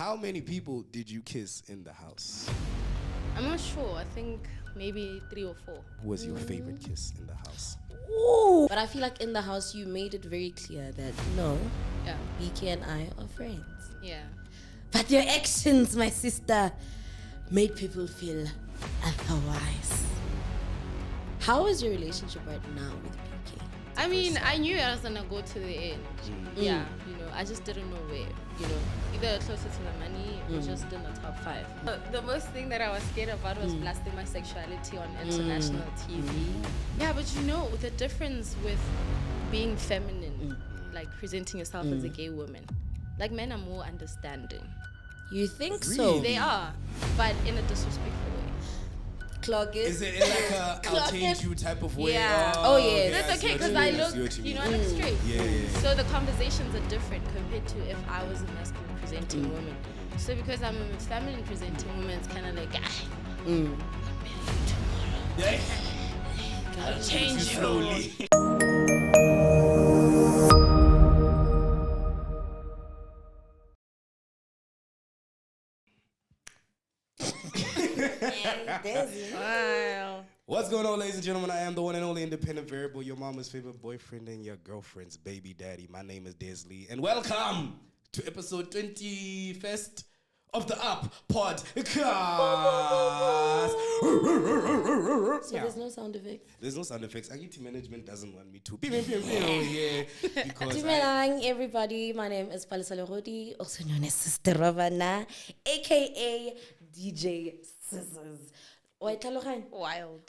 How many people did you kiss in the house? I'm not sure. I think maybe 3 or 4. Who was your favorite kiss in the house? Ooh. But I feel like in the house you made it very clear that no, Yeah. BK and I are friends. Yeah. But your actions, my sister, made people feel otherwise. How is your relationship right now with BK? I mean, I knew I was gonna go to the end. Yeah, I just didn't know where. Either closer to the money or just in the top 5. The most thing that I was scared about was blasting my sexuality on international TV. Yeah, but the difference with being feminine, like presenting yourself as a gay woman, like men are more understanding. You think Really? so? They are, but in a disrespectful way. Clog it. Is it in like a I'll change you type of way? Yeah. Oh, yes. That's okay because I look, I look straight. Yeah. So the conversations are different compared to if I was a masculine presenting woman. So because I'm a feminine presenting woman, it's kind of like, I'll marry you tomorrow. I'll change you slowly. Wow. What's going on, ladies and gentlemen? I am the one and only independent variable, your mama's favorite boyfriend and your girlfriend's baby daddy. My name is Desley, and welcome to episode 21st of the Up Podcast. So there's no sound effect? There's no sound effects. IT management doesn't want me to. Yeah, because Dumelang, everybody. My name is Palesalegodi, also known as Setwaba, aka DJ Scissors. Wild.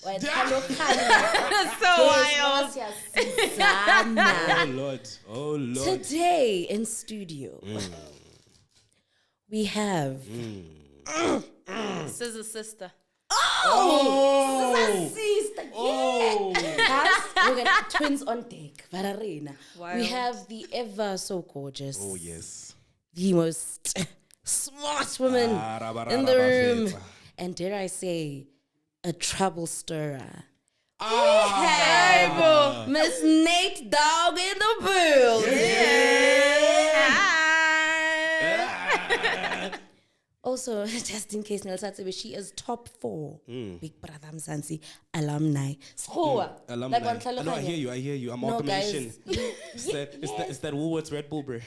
That's So wild. Oh Lord. Today in studio, we have Scissor sister. sister. Guys, we're gonna twins on deck. Vararena. Wild. We have the ever so gorgeous. Oh yes. The most smart woman in the room. And dare I say, a trouble stirrer. Miss Nate Dog in the building. Also, just in case Nelsatse, she is top 4 Big Brother Mzansi alumni. Alumni. Like No, I hear you. I'm automation. Guys. It's that Woolworths Red Bull, bro.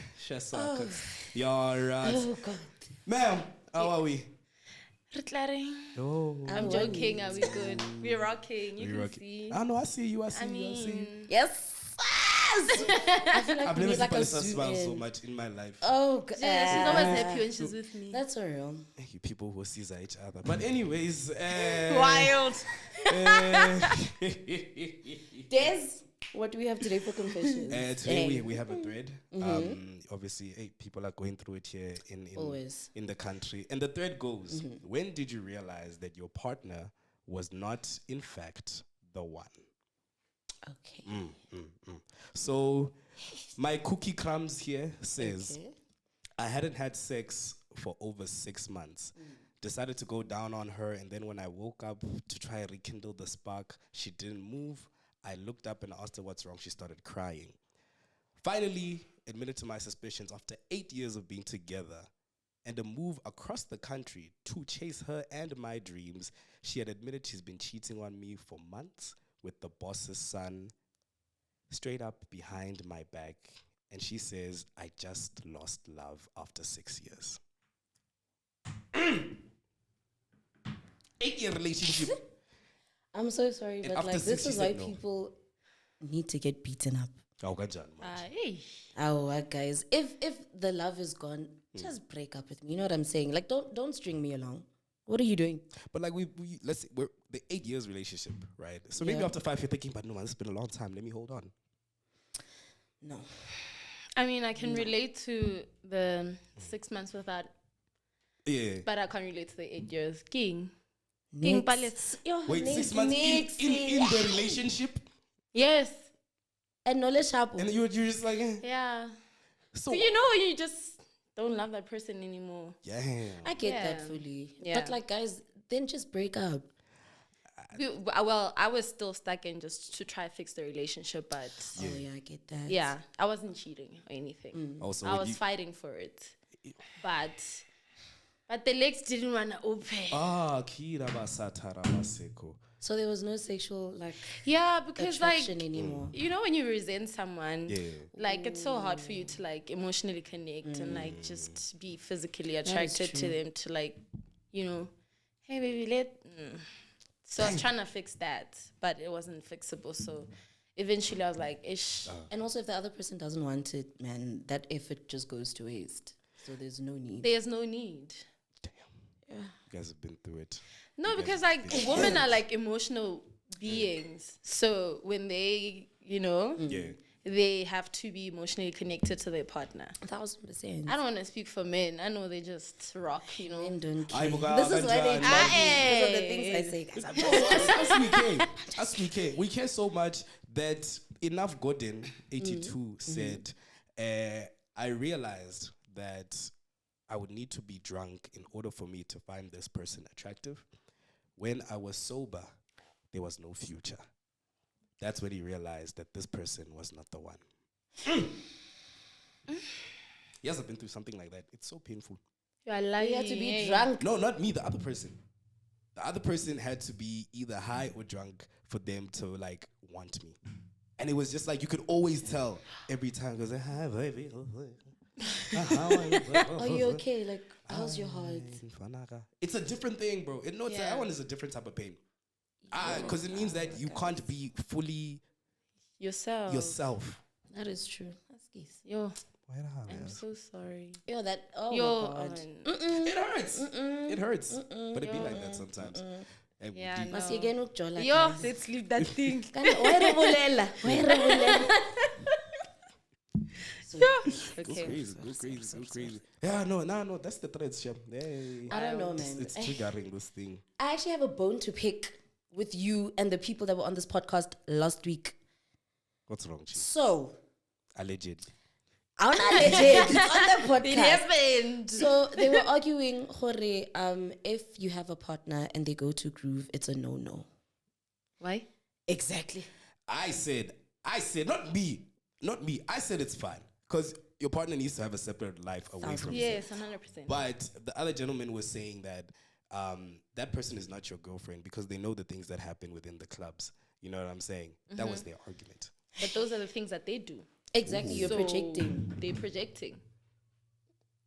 You're right. Oh, God. Ma'am, how are we? Oh. I'm joking. Are we good? We're rocking. You can see. I know. I see you. I see you. Yes. I feel like I've we never need seen like a Palisa zoom smile so in. much in my life. Oh, God. Yeah, she's always happy when she's with me. That's so real. Thank you, people who sees each other. But anyways, Wild. Des, what do we have today for confessions? Today we have a thread. Obviously, people are going through it here in the country. And the thread goes, when did you realize that your partner was not, in fact, the one? Okay. So, my cookie crumbs here says, I hadn't had sex for over 6 months. Decided to go down on her, and then when I woke up to try and rekindle the spark, she didn't move. I looked up and asked her what's wrong. She started crying. Finally, admitted to my suspicions after 8 years of being together and a move across the country to chase her and my dreams. She had admitted she's been cheating on me for months with the boss's son, straight up behind my back. And she says, I just lost love after 6 years. 8-year relationship. I'm so sorry, And but after like 6 this is she why said no. people need to get beaten up. Hey. Guys, if the love is gone, just break up with me. You know what I'm saying? Like, don't string me along. What are you doing? But like let's say we're the 8 years relationship, right? So maybe after 5 you're thinking, but no man, it's been a long time. Let me hold on. No. I mean, I can relate to the 6 months without, but I can't relate to the 8 years. King Palace. Wait, 6 months in the relationship? Yes. And knowledge sharp. And you're just like, Yeah. So when you just don't love that person anymore. Yeah. I get that fully. Yeah. But like, guys, then just break up. I was still stuck in just to try to fix the relationship, but Oh yeah, I get that. yeah, I wasn't cheating or anything. Also, I was fighting for it, but But the legs didn't want to open. Kira basatara baseko. So there was no sexual Yeah, because attraction anymore. you know when you resent someone, Yeah. like it's so hard for you to like emotionally connect and like just be physically attracted to them to like, you know, hey baby, So I was trying to fix that, but it wasn't fixable. So eventually I was like, ish. And also if the other person doesn't want it, man, that effort just goes to waste. So there's no need. There's no need. Damn. Yeah. You guys have been through it. No, because like women are like emotional beings. So when they, you know, they have to be emotionally connected to their partner. 1,000%. I don't want to speak for men. I know they just rock, you know. Men don't Ay, care. This is why they Aye. These are the things I say. Guys, I'm just As we care. We care so much that Enough Godin 82 said, I realized that I would need to be drunk in order for me to find this person attractive. When I was sober, there was no future. That's when he realized that this person was not the one. He hasn't been through something like that. It's so painful. You are lying. You have to be drunk. No, not me, the other person. The other person had to be either high or drunk for them to like want me. And it was just like, you could always tell every time. Because hi, baby. Are you okay? Like, how's your heart? It's a different thing, bro. That one is a different type of pain. Because it means that you can't be fully yourself. That is true. That's case. Yo, I'm so sorry. Yo, that. Oh Yo, my God. It hurts. It hurts. But it be like that sometimes. Yeah, no. Must you again look Jola? Yo, let's leave that thing. Go crazy. Yeah, no, that's the thread, Shem. Hey. I don't know, man. It's triggering this thing. I actually have a bone to pick with you and the people that were on this podcast last week. What's wrong, Chief? So, Allegedly. I'm not legit. It's on the podcast. It happened. So they were arguing, Hore, if you have a partner and they go to groove, it's a no-no. Why? Exactly. I said, not me. I said it's fine. Because your partner needs to have a separate life away from you. Yes, 100%. But the other gentleman was saying that that person is not your girlfriend because they know the things that happen within the clubs. You know what I'm saying? Mm-hmm. That was their argument. But those are the things that they do. Exactly. You're So projecting. They're projecting.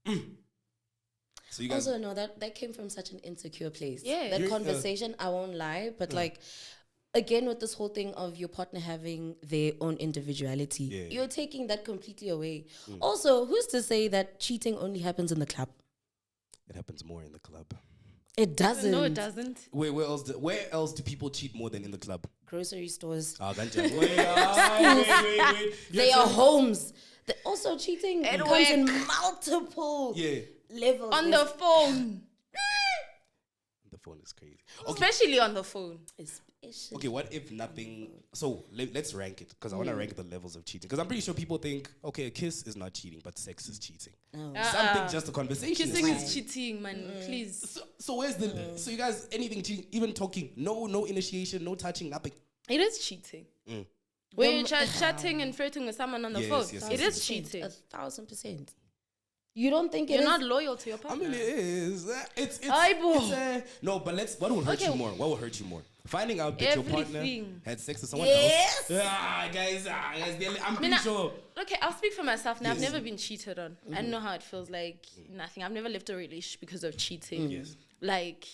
So you guys Also, no, that came from such an insecure place. Yeah. That conversation, I won't lie, but like, again, with this whole thing of your partner having their own individuality, you're taking that completely away. Also, who's to say that cheating only happens in the club? it happens more in the club. It doesn't. No, it doesn't. Where else do people cheat more than in the club? Grocery stores. Ganja. Wait. They are homes. Also, cheating At comes in work. multiple levels. On the phone. The phone is crazy. Okay. Especially on the phone. Okay, what if nothing? So let's rank it because I want to rank the levels of cheating. Because I'm pretty sure people think, okay, a kiss is not cheating, but sex is cheating. Something just a conversation. Kissing is cheating, man. Please. So where's the? So you guys, anything cheating? Even talking? No initiation, no touching, nothing. It is cheating. When you're chatting and flirting with someone on the phone, it is cheating. 1,000%. You don't think you're not loyal to your partner? I mean, it is. It's no, but what will hurt you more? What will hurt you more? Finding out that your partner had sex with someone else? Guys, I'm pretty sure. Okay, I'll speak for myself now. I've never been cheated on. I don't know how it feels like. Nothing. I've never left a relationship because of cheating. Like,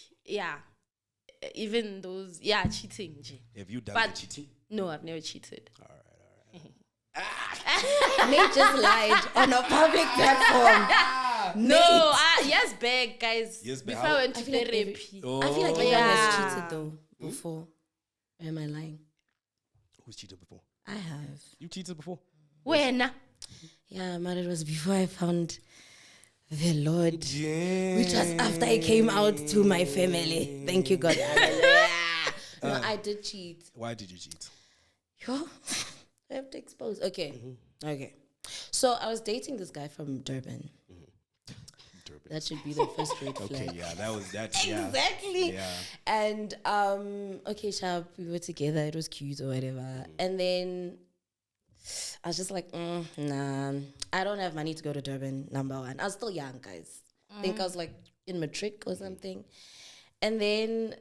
even those, cheating. Have you done the cheating? No, I've never cheated. All right. Nate just lied on a public platform. No, yes, beg, guys. Yes, beg. Before I went to therapy. I feel like everyone has cheated though before. Or am I lying? Who's cheated before? I have. You cheated before? When? Yeah, man, it was before I found the Lord. Yeah. Which was after I came out to my family. Thank you, God. No, I did cheat. Why did you cheat? Yo, I have to expose. Okay. Okay. So I was dating this guy from Durban. That should be the first red flag. Okay, that was that. Exactly. Yeah. And okay, sharp, we were together, it was cute or whatever. And then I was just like, nah, I don't have money to go to Durban, number one. I was still young, guys. I think I was like in matric or something. And then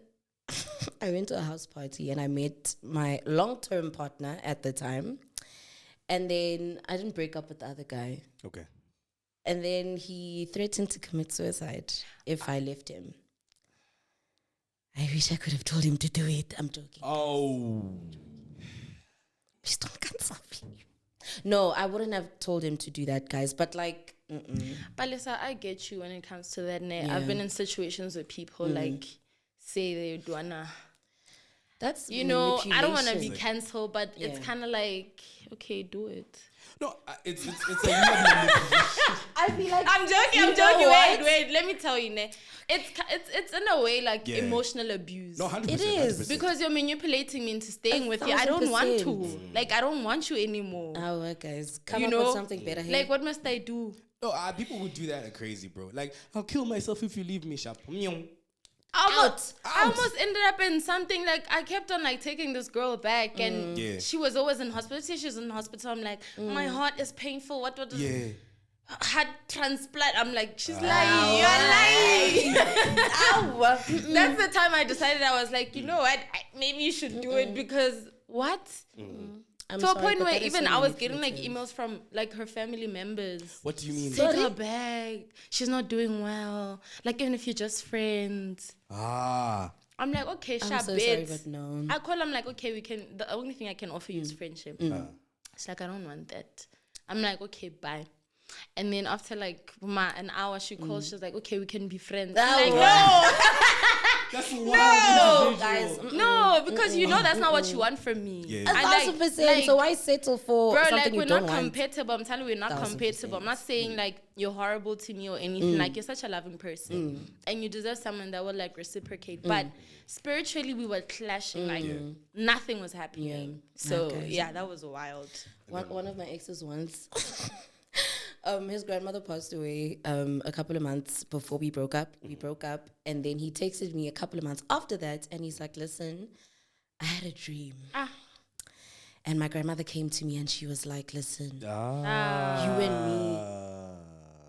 I went to a house party and I met my long-term partner at the time. And then I didn't break up with the other guy. Okay. And then he threatened to commit suicide if I left him. I wish I could have told him to do it. I'm joking. Oh. No, I wouldn't have told him to do that, guys. But like, Palesa, I get you when it comes to that. Yeah. I've been in situations where people like say they wanna. that's I don't want to be manipulation. cancelled, but it's Yeah. kind of like, okay, do it. No, it's a weird manipulation. I feel like I'm joking. You I'm know joking. what? Wait. Let me tell you, ne. It's in a way like Yeah. emotional abuse. No, 100%. It is, 100%. Because you're manipulating me into staying with you. I don't want to. 1,000%. Like, I don't want you anymore. guys, come You up know, with something better here. Like, what must I do? No, people would do that are crazy, bro. Like, I'll kill myself if you leave me, sharp. I Out. almost ended up in something like I kept on like taking this girl back, and Yeah. she was always in hospital. She was in hospital. I'm like, my heart is painful. What is Yeah. heart transplant? I'm like, she's lying. You're lying. That's the time I decided. I was like, you know what? Maybe you should do it because what? I'm To a sorry, point but where that is even so I was getting like manipulative. emails from like her family members. What do you mean? Take her back. She's not doing well. Like, even if you're just friends. Ah. I'm like, okay, I'm sharp so bit. sorry, but no. I call him like, okay, we can. The only thing I can offer you is friendship. It's like, I don't want that. I'm like, okay, bye. And then after like an hour, she calls. She's like, okay, we can be friends. I'm like, That's no, wild. guys, no, because you know that's not what you want from me. Yeah. A And, like- 1,000%. like, So why settle for bro, something like you we're don't not want? compatible. I'm telling you, we're not 1,000%. compatible. I'm not saying like you're horrible to me or anything. Like, you're such a loving person, and you deserve someone that will like reciprocate. But spiritually, we were clashing. Like nothing was happening. So Okay. yeah, that was wild. One of my exes once, his grandmother passed away a couple of months before we broke up. We broke up, and then he texted me a couple of months after that, and he's like, listen, I had a dream. And my grandmother came to me, and she was like, listen, you and me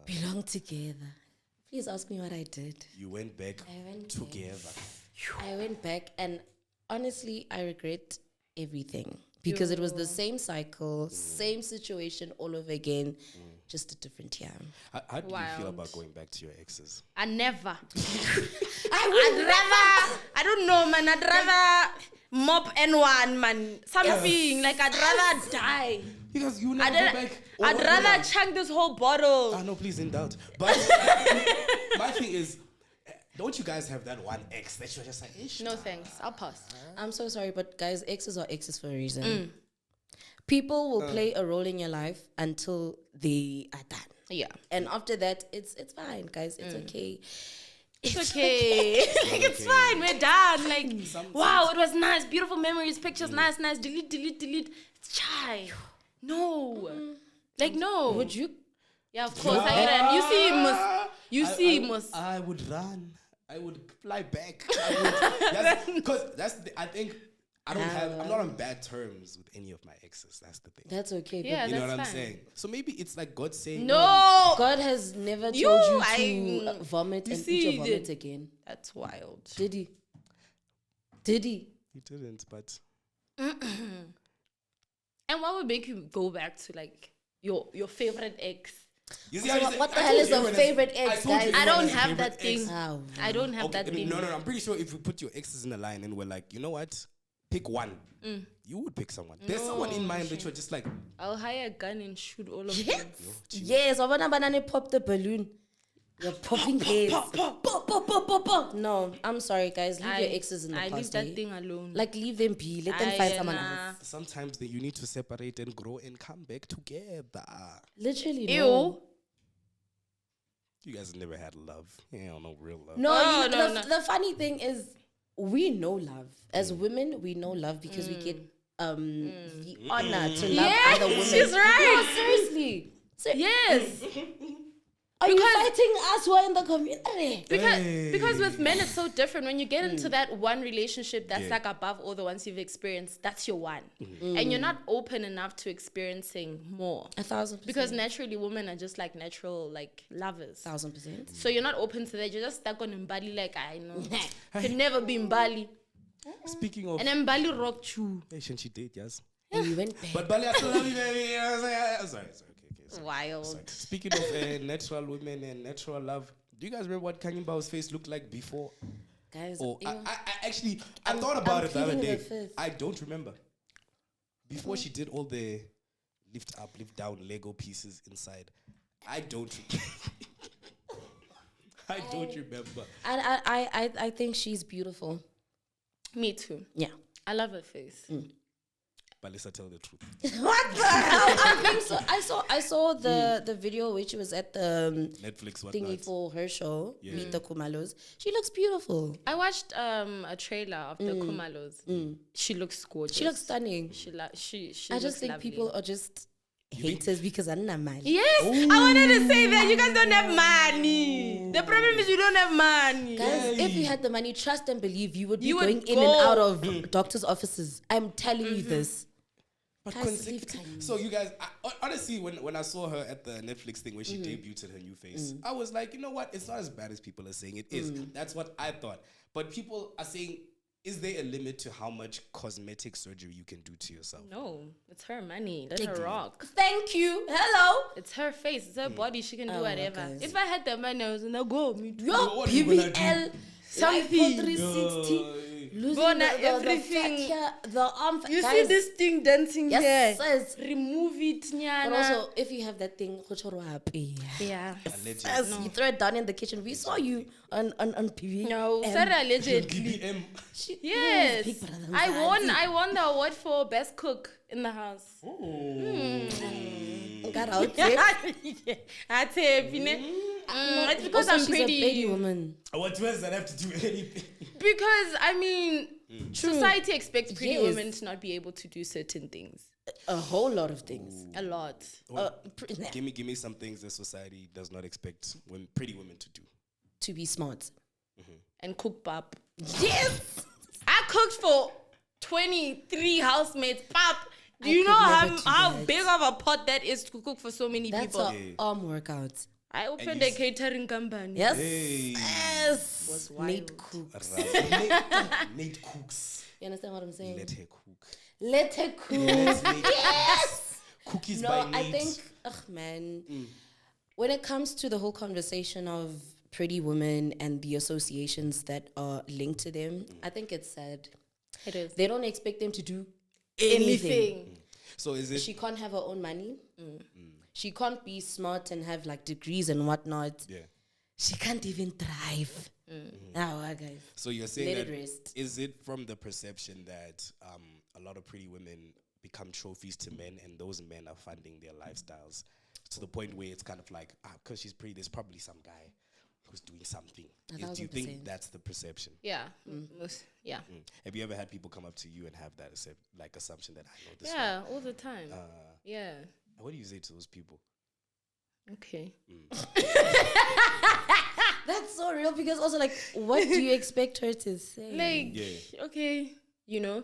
belong together. Please ask me what I did. You went back I went together. I went back, and honestly, I regret everything because it was the same cycle, same situation all over again, just a different year. How do you feel Wild. about going back to your exes? I never. I I don't know, man. I'd rather mop N1, man. Something like I'd rather die. Because you never go back. I'd rather chunk this whole bottle. No, please, in doubt. But my thing is, don't you guys have that one ex that you're just like, ish? No thanks. I'll pass. I'm so sorry, but guys, exes are exes for a reason. People will play a role in your life until they are done. Yeah. And after that, it's fine, guys. It's okay. It's okay. Like, it's fine. We're done. Like, wow, it was nice. Beautiful memories, pictures, nice. Delete. Chai. No. Like, no. Would you? Yeah, of course. I get it. You see, Mus. I would run. I would fly back. I think I'm not on bad terms with any of my exes. That's the thing. That's okay. Yeah, but You know what that's I'm fine. saying? So maybe it's like God saying, No. God has never You, told you to vomit you and see, eat your he vomit did. again. That's wild. Did he? Did he? He didn't, but And what would make you go back to like your favorite ex? you see So how you what say- the I hell told is you a everyone has- favorite ex, I told you guys? I everyone don't has a have favorite that thing. ex. Ow. I don't have that thing. No, I'm pretty sure if we put your exes in a line and we're like, you know what? Pick one. You would pick someone. There's someone in mind that you're just like, I'll hire a gun and shoot all of them. Yes, wabona banana pop the balloon. You're popping heads. Pop. No, I'm sorry, guys. Leave your exes in the I past. leave that eh? thing alone. Like, leave them be. Let them find someone else. sometimes you need to separate and grow and come back together. Literally, Ew. no. You guys never had love. Yeah, no real love. No, Oh, no. the funny thing is, we know love. As women, we know love because we get the honor to love Yes, other women. she's right. No, seriously. Yes. Are you fighting us who are in the community? Because with men it's so different. When you get into that one relationship that's like above all the ones you've experienced, that's your one. And you're not open enough to experiencing more. 1,000%. Because naturally women are just like natural like lovers. 1,000%. So you're not open to that. You're just stuck on Mbali like I know. Can never be Mbali. Speaking of... And Mbali rock you. Hey, shouldn't she date, yes? And you went back. But Bali, I still love you, baby. Sorry. Wild. Sorry. Speaking of natural women and natural love, do you guys remember what Kanye Bao's face looked like before? Guys, I actually thought about it the other day. pleading the fifth. I don't remember. Before she did all the lift up, lift down Lego pieces inside, I don't I don't remember. And I think she's beautiful. Me too. Yeah. I love her face. But let's tell the truth. What the hell? I think so. I saw the video which was at the Netflix thingy for her show, Yeah. Meet the Kumalos. She looks beautiful. I watched a trailer of the Kumalos. She looks gorgeous. She looks stunning. She I just looks think lovely. people are just haters because I'm not money. Yes, I wanted to say that you guys don't have money. The problem is you don't have money. Guys, if you had the money, trust and believe, you would be You would going in go. and out of doctors' offices. I'm telling you this. But Guys, leave Kanye. so you guys, honestly, when I saw her at the Netflix thing when she debuted her new face, I was like, you know what? It's not as bad as people are saying it is. That's what I thought. But people are saying, is there a limit to how much cosmetic surgery you can do to yourself? No, it's her money. Let her rock. Thank you. Hello. It's her face. It's her body. She can do Oh, whatever. guys. If I had the money, I was gonna go. Me too. Yo, What are you gonna PBL. Something. 360. Losing Bona, the everything. fat here, the arm. You guys, see this thing dancing Yes, here? sis. Remove it, nyana. But also, if you have that thing, happy. Yeah. Allegedly. You throw it down in the kitchen. We saw you on PV. No, sorry, allegedly. BBM. Yes. Big brother I won the award for best cook in the house. Got out there. That's it. It's because Also, I'm she's pretty. a baby woman. What does that have to do with anything? Because I mean, society expects pretty Yes. women to not be able to do certain things. A whole lot of things. A lot. Give me some things that society does not expect pretty women to do. To be smart. And cook pap. Yes. I cooked for 23 housemates. Pap. Do I you could know never do how that. big of a pot that is to cook for so many That's people? an arm workout. I opened a catering company. Yes. Hey. Yes. Was Nate wild. Cook. Nate cooks. You understand what I'm saying? Let her cook. Let her cook. Yes. Cookies No, by Nate. I think, man, when it comes to the whole conversation of pretty women and the associations that are linked to them, I think it's sad. It is. They don't expect them to do Anything. So is it? She can't have her own money. She can't be smart and have like degrees and whatnot. Yeah. She can't even thrive. Guys. So you're saying Let that it rest. is it from the perception that a lot of pretty women become trophies to men and those men are funding their lifestyles to the point where it's kind of like, because she's pretty, there's probably some guy who's doing something. Do you 1,000%. think that's the perception? Yeah. Yeah. Have you ever had people come up to you and have that assumption that I know this Yeah, all the time. one? Yeah. What do you say to those people? Okay. That's so real because also like, what do you expect her to say? Like, okay, you know,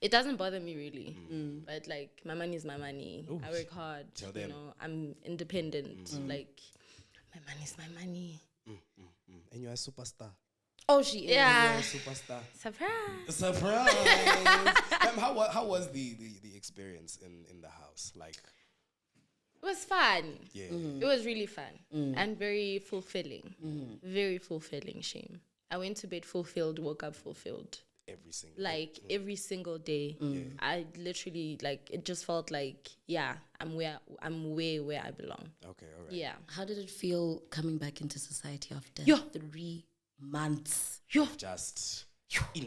it doesn't bother me really. But like, my money is my money. Ooh. I work hard. Tell you them. know, I'm independent. Like, my money is my money. And you're a superstar. Oh, she is. Yeah. You're a superstar. Surprise. Surprise! How was the experience in the house? Like, It was fun. yeah. It was really fun and very fulfilling. Very fulfilling, Shame. I went to bed fulfilled, woke up fulfilled. Every single Like every single day. I literally like it just felt like, yeah, I'm where I belong. Okay, all right. Yeah. How did it feel coming back into society after Yo. 3 months? Just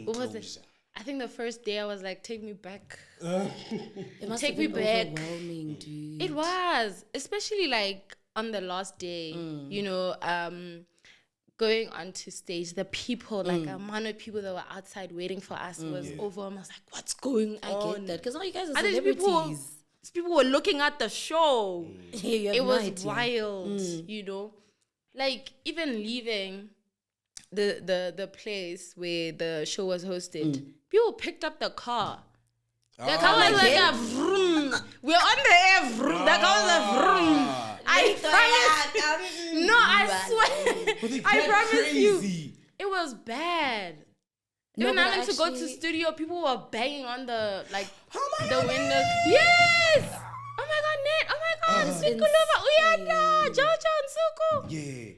What was it? enclosure. I think the first day I was like, take me back. It must Take have me been back. overwhelming, dude. It was, especially like on the last day, you know, going onto stage, the people, like a amount of people that were outside waiting for us was overwhelming. I was like, what's going I on? get that because all you guys are Are these people- celebrities. people were looking at the show. It was wild, Mm. you know. Like even leaving the place where the show was hosted, people picked up the car. The car was like a vroom. We're on the air, vroom. The car was a vroom. I promise. No, I swear. I promise you. It was bad. Even having to go to studio, people were banging on the the windows. Yes. Oh my God, Nate. Oh my God, Sikulova, Uyanda, Jojo, and Suku. Yeah.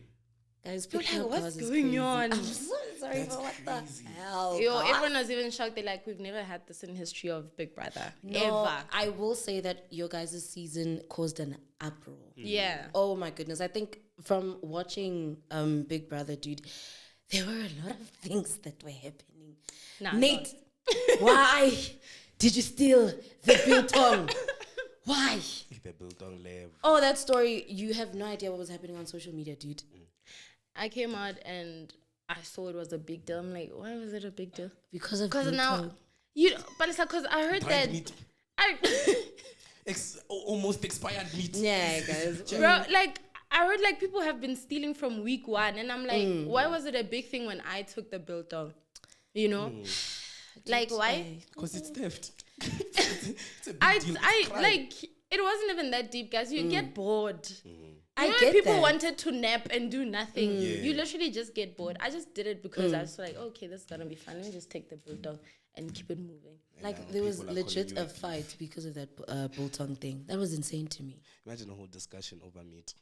Guys, You're like, what's going on? I'm so sorry, That's but what crazy. the hell? Yo, God? everyone was even shocked. They're like, we've never had this in history of Big Brother. No, Ever. I will say that your guys' season caused an uproar. Yeah. Oh my goodness. I think from watching Big Brother, dude, there were a lot of things that were happening. Nah, Nate, why did you steal the biltong? Why? The Biltong level. Oh, that story, you have no idea what was happening on social media, dude. I came out and I saw it was a big deal. I'm like, why was it a big deal? Because of Because biltong. now, but it's like, because I heard that. Meat. I, Almost expired meat. Yeah, guys. bro, like, I heard like people have been stealing from week one. And I'm like, why was it a big thing when I took the biltong? You know? Like, why? Because it's theft. It's a big deal. I like, it wasn't even that deep, guys. You get bored. I You know, get when people that. wanted to nap and do nothing. Yeah. You literally just get bored. I just did it because I was like, okay, this is gonna be fun. Let me just take the biltong and keep it moving. Like, there was people are legit calling a you fight because of that biltong thing. That was insane to me. Imagine a whole discussion over meat.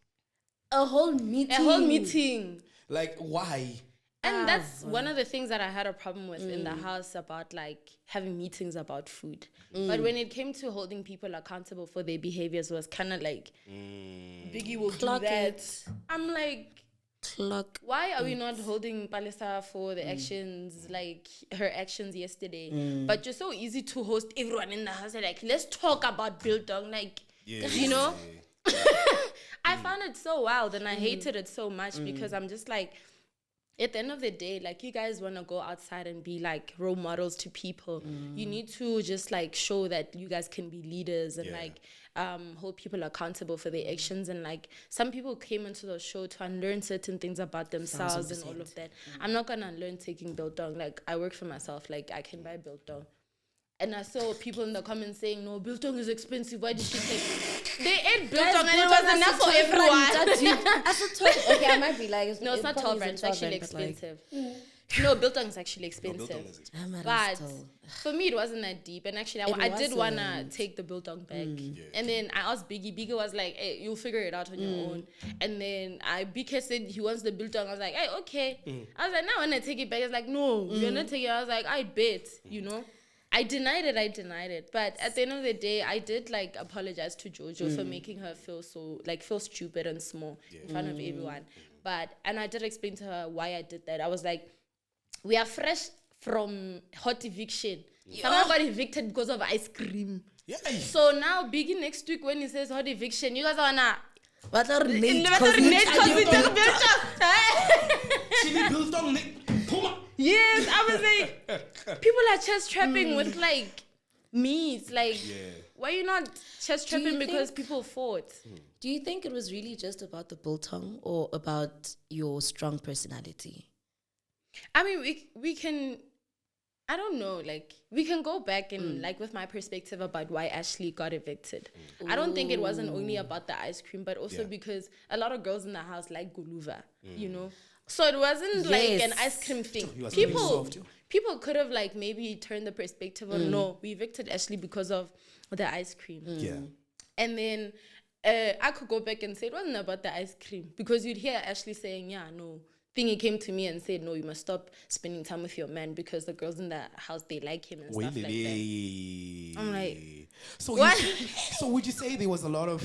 A whole meeting. A whole meeting. Like, why? And that's one of the things that I had a problem with in the house about like having meetings about food. But when it came to holding people accountable for their behaviors was kind of like, Biggie will Clock do that. it. I'm like, Clock. why are we not holding Palesa for the actions, like her actions yesterday? But you're so easy to host everyone in the house. Like, let's talk about biltong. Like, you know? I found it so wild and I hated it so much because I'm just like, at the end of the day, like, you guys want to go outside and be like role models to people. You need to just like show that you guys can be leaders and like hold people accountable for their actions. And like, some people came into the show to unlearn certain things about themselves and all of that. I'm not gonna unlearn taking biltong. Like, I work for myself. Like, I can buy biltong. And I saw people in the comments saying, no, biltong is expensive. Why did she take? They ate biltong and it was enough for everyone. Okay, I might be like, No, it's not 12 rand. It's actually expensive. No, biltong is actually expensive. But for me, it wasn't that deep. And actually, I did want to take the biltong back. And then I asked Biggie. Biggie was like, hey, you'll figure it out on your own. And then BK said he wants the biltong. I was like, hey, okay. I was like, now I want to take it back. It's like, no, you're not taking it. I was like, I bet, you know. I denied it. But at the end of the day, I did like apologize to Jojo for making her feel stupid and small in front of everyone. And I did explain to her why I did that. I was like, we are fresh from hot eviction. Someone got evicted because of ice cream. Yeah. So now, Biggie next week when he says hot eviction, you guys are gonna What are Chili Biltong. Puma. Yes, I was like, people are chest trapping with like meat. Like, why are you not chest trapping because people fought? Do you think it was really just about the biltong or about your strong personality? I mean, we can, I don't know, like, we can go back and like with my perspective about why Ashley got evicted. I don't think it wasn't only about the ice cream, but also because a lot of girls in the house like guluva, you know? So it wasn't like an ice cream thing. People could have like maybe turned the perspective on, no, we evicted Ashley because of the ice cream. Yeah. And then I could go back and say it wasn't about the ice cream because you'd hear Ashley saying, yeah, no. Thingy came to me and said, no, you must stop spending time with your man because the girls in the house, they like him and stuff like that. I'm like, so what? So would you say there was a lot of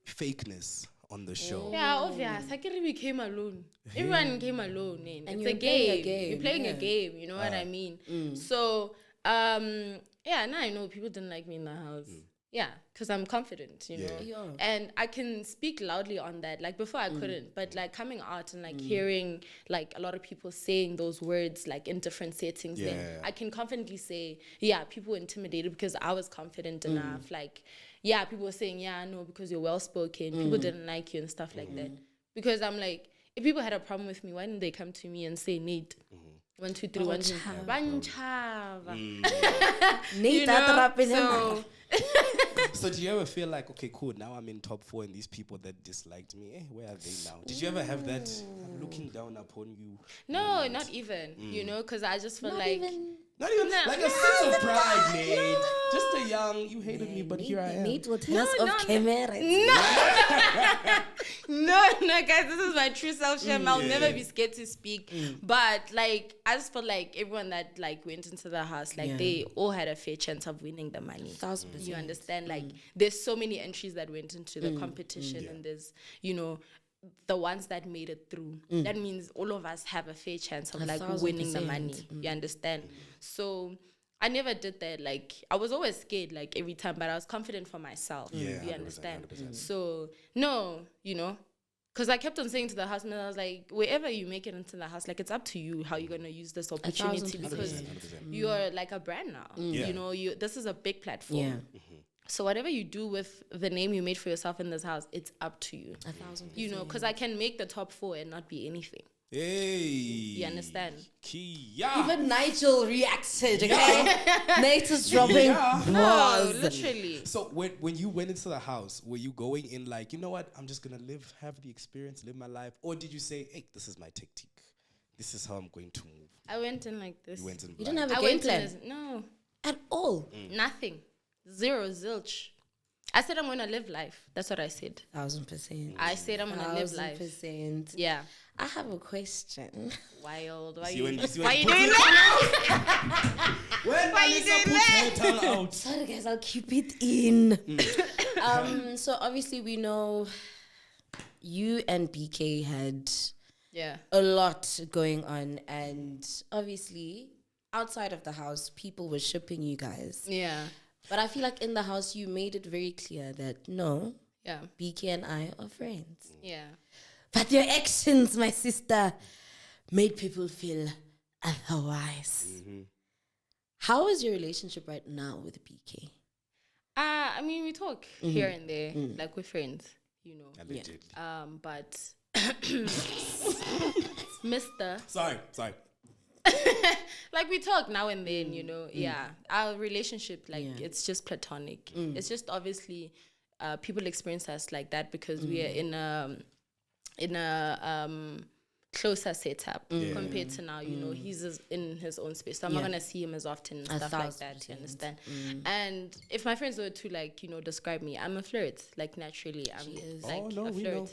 fakeness on the show? Yeah, obvious. Sakiri came alone. Everyone came alone. And it's a game. You're playing a game. You know what I mean? So, yeah, now I know people didn't like me in the house. Yeah, because I'm confident, you know. Yeah. And I can speak loudly on that. Like, before I couldn't. But, like, coming out and, like, hearing, like, a lot of people saying those words, like, in different settings, then I can confidently say, yeah, people were intimidated because I was confident enough. Like, yeah, people were saying, yeah, no, because you're well spoken. People didn't like you and stuff like that. Because I'm like, if people had a problem with me, why didn't they come to me and say, Nate, 1, 2, 3, 1, 2, 3, Nate, so So do you ever feel like, okay, cool, now I'm in top 4 and these people that disliked me, where are they now? Did you ever have that, I'm looking down upon you? no, moment? not even, because I just feel like Not even No. like a sense of pride, Nate. Just a young, you hated me, but here I am. Nate will tell us off camera. No, guys, this is my true self, Shem. I'll never be scared to speak. But like, I just felt like everyone that like went into the house, like they all had a fair chance of winning the money. 1,000%. You understand? Like, there's so many entries that went into the competition, and there's, the ones that made it through. That means all of us have a fair chance of like winning the money. You understand? So I never did that. Like, I was always scared, like every time, but I was confident for myself. Yeah, you 100%, understand? 100%. So no, because I kept on saying to the husband, I was like, wherever you make it into the house, like, it's up to you how you're going to use this opportunity, 1,000%. because 100%. you're like a brand now. Yeah. This is a big platform. Yeah. So whatever you do with the name you made for yourself in this house, it's up to you. 1,000%. Because I can make the top 4 and not be anything. Hey. You understand? Kia. Even Nigel reacted, okay? Nate is dropping No, bars. literally. So when you went into the house, were you going in like, you know what, I'm just gonna have the experience, live my life, or did you say, hey, this is my tactic, this is how I'm going to move? I went in like this. You went in. You didn't have a I game went in plan as, no, at all. nothing. Zero, zilch. I said I'm going to live life. That's what I said. 1,000%. I said I'm going to live life. 1,000%. Yeah. I have a question. Wild. Why See you when- see when why she you puts doing it- that? When Why you Melissa doing puts that? her tongue out. Sorry, guys, I'll keep it in. So obviously we know you and BK had Yeah. a lot going on, and obviously outside of the house, people were shipping you guys. Yeah. But I feel like in the house, you made it very clear that no, Yeah. BK and I are friends. Yeah. But your actions, my sister, made people feel otherwise. How is your relationship right now with BK? I mean, we talk here and there, like we're friends, Allegedly. But Mister, Sorry. like we talk now and then, yeah. Our relationship, like, Yeah. it's just platonic. It's just obviously people experience us like that because we are in a closer setup compared to now. He's in his own space, so I'm not gonna see him as often and stuff like that. You understand? And if my friends were to like describe me, I'm a flirt. Like naturally, I'm like Oh, no, a we flirt. know.